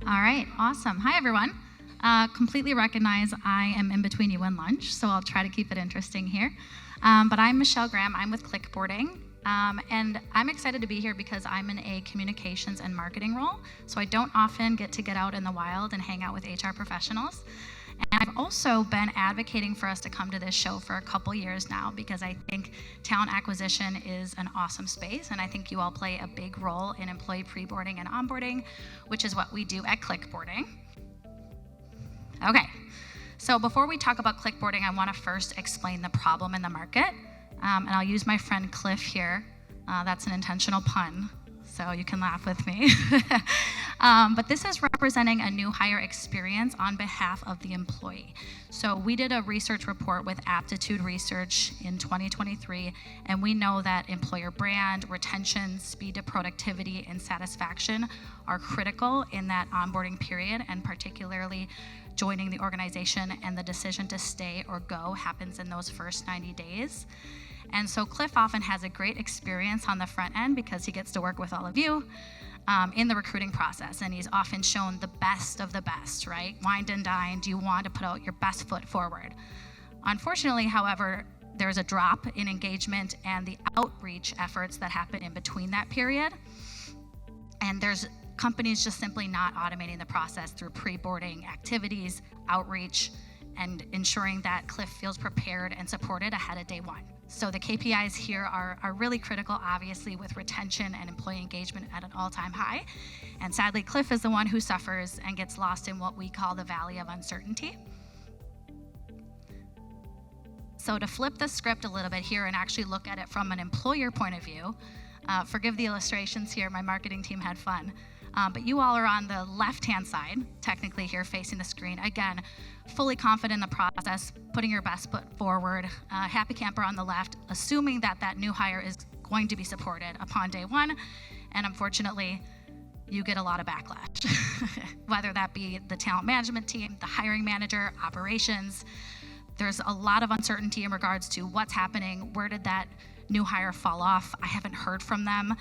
All right, awesome. Hi, everyone. Completely recognize I am in between you and lunch, so I'll try to keep it interesting here. But I'm Michelle Graham. I'm with Clickboarding, and I'm excited to be here because I'm in a communications and marketing role, so I don't often get to get out in the wild and hang out with HR professionals. And I've also been advocating for us to come to this show for a couple years now because I think talent acquisition is an awesome space, and I think you all play a big role in employee pre-boarding and onboarding, which is what we do at Clickboarding. Okay, so before we talk about Clickboarding, I want to first explain the problem in the market, and I'll use my friend Cliff here. That's an intentional pun, so you can laugh with me. But this is representing a new hire experience on behalf of the employee. So we did a research report with Aptitude Research in 2023, and we know that employer brand, retention, speed to productivity, and satisfaction are critical in that onboarding period, and particularly joining the organization and the decision to stay or go happens in those first 90 days. And so Cliff often has a great experience on the front end because he gets to work with all of you in the recruiting process, and he's often shown the best of the best, right? Wined and dined, you want to put out your best foot forward. Unfortunately, however, there's a drop in engagement and the outreach efforts that happen in between that period, and there's companies just simply not automating the process through pre-boarding activities, outreach, and ensuring that Cliff feels prepared and supported ahead of day one. So the KPIs here are really critical, obviously, with retention and employee engagement at an all-time high. And sadly, Cliff is the one who suffers and gets lost in what we call the valley of uncertainty. So to flip the script a little bit here and actually look at it from an employer point of view, forgive the illustrations here, my marketing team had fun. But you all are on the left-hand side, technically here, facing the screen. Again, fully confident in the process, putting your best foot forward, happy camper on the left, assuming that that new hire is going to be supported upon day one. And unfortunately, you get a lot of backlash, whether that be the talent management team, the hiring manager, operations. There's a lot of uncertainty in regards to what's happening. Where did that new hire fall off? I haven't heard from them.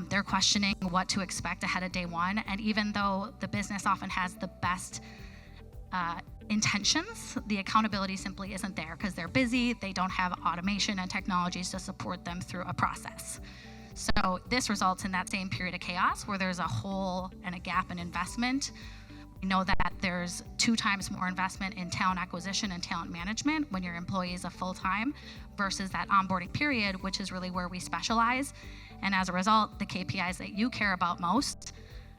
They're questioning what to expect ahead of day one. And even though the business often has the best intentions, the accountability simply isn't there because they're busy, they don't have automation and technologies to support them through a process. So this results in that same period of chaos where there's a hole and a gap in investment. We know that there's 2 times more investment in talent acquisition and talent management when your employee is a full-time versus that onboarding period, which is really where we specialize. And as a result, the KPIs that you care about most,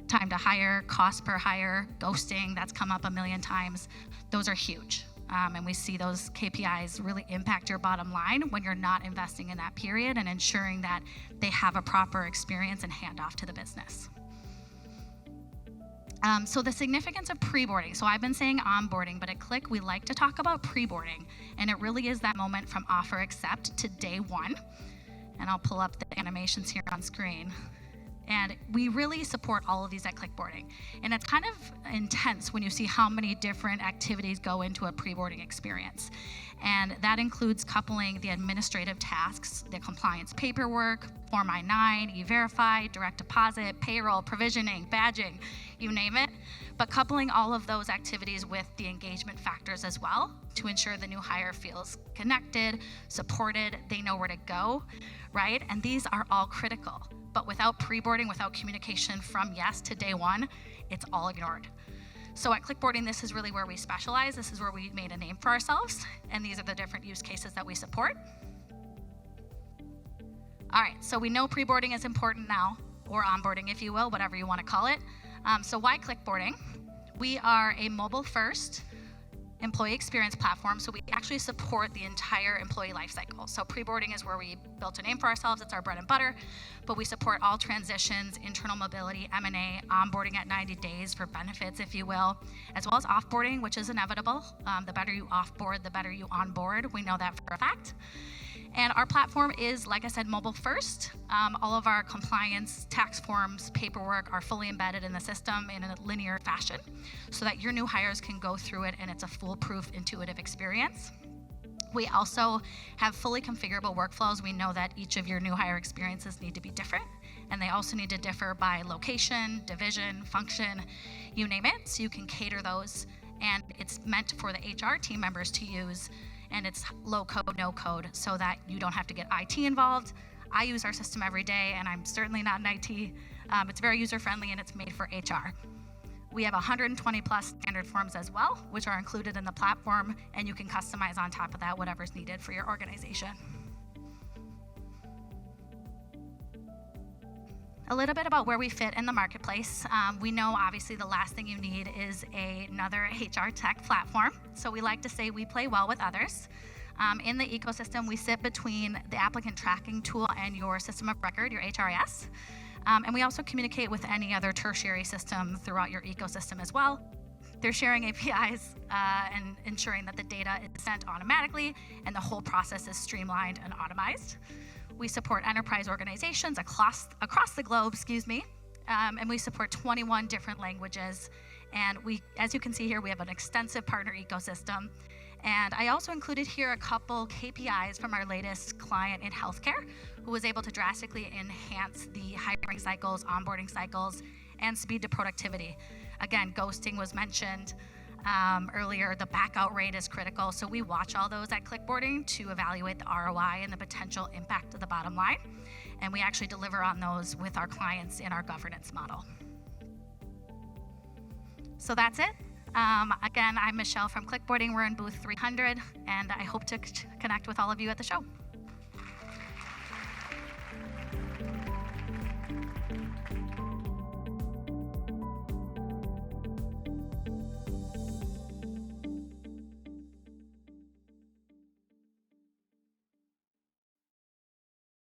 time to hire, cost per hire, ghosting, that's come up a million times, those are huge. And we see those KPIs really impact your bottom line when you're not investing in that period and ensuring that they have a proper experience and handoff to the business. So the significance of pre-boarding. So I've been saying onboarding, but at Click, we like to talk about pre-boarding. And it really is that moment from offer accept to day one. And I'll pull up the animations here on screen. And we really support all of these at Clickboarding. And it's kind of intense when you see how many different activities go into a pre-boarding experience. And that includes coupling the administrative tasks, the compliance paperwork, Form I-9, E-Verify, direct deposit, payroll, provisioning, badging, you name it. But coupling all of those activities with the engagement factors as well to ensure the new hire feels connected, supported, they know where to go, right? And these are all critical. But without pre-boarding, without communication from yes to day one, it's all ignored. So at Clickboarding, this is really where we specialize. This is where we made a name for ourselves. And these are the different use cases that we support. All right, so we know pre-boarding is important now, or onboarding, if you will, whatever you want to call it. So why Clickboarding? We are a mobile-first employee experience platform, so we actually support the entire employee lifecycle. So pre-boarding is where we built a name for ourselves, it's our bread and butter, but we support all transitions, internal mobility, M&A, onboarding at 90 days for benefits, if you will, as well as offboarding, which is inevitable. The better you offboard, the better you onboard. We know that for a fact. And our platform is, like I said, mobile first. All of our compliance, tax forms, paperwork are fully embedded in the system in a linear fashion so that your new hires can go through it and it's a foolproof, intuitive experience. We also have fully configurable workflows. We know that each of your new hire experiences need to be different, and they also need to differ by location, division, function, you name it, so you can cater those. And it's meant for the HR team members to use, and it's low code, no code, so that you don't have to get IT involved. I use our system every day, and I'm certainly not in IT. It's very user-friendly, and it's made for HR. We have 120 plus standard forms as well, which are included in the platform, and you can customize on top of that whatever's needed for your organization. A little bit about where we fit in the marketplace. We know obviously the last thing you need is another HR tech platform. So we like to say we play well with others. In the ecosystem, we sit between the applicant tracking tool and your system of record, your HRIS. And we also communicate with any other tertiary system throughout your ecosystem as well. They're sharing APIs and ensuring that the data is sent automatically and the whole process is streamlined and automized. We support enterprise organizations across the globe, and we support 21 different languages. And as you can see here, we have an extensive partner ecosystem. And I also included here a couple KPIs from our latest client in healthcare, who was able to drastically enhance the hiring cycles, onboarding cycles, and speed to productivity. Again, ghosting was mentioned earlier. The backout rate is critical. So we watch all those at Clickboarding to evaluate the ROI and the potential impact of the bottom line. And we actually deliver on those with our clients in our governance model. So that's it. Again, I'm Michelle from Clickboarding. We're in booth 300, and I hope to connect with all of you at the show.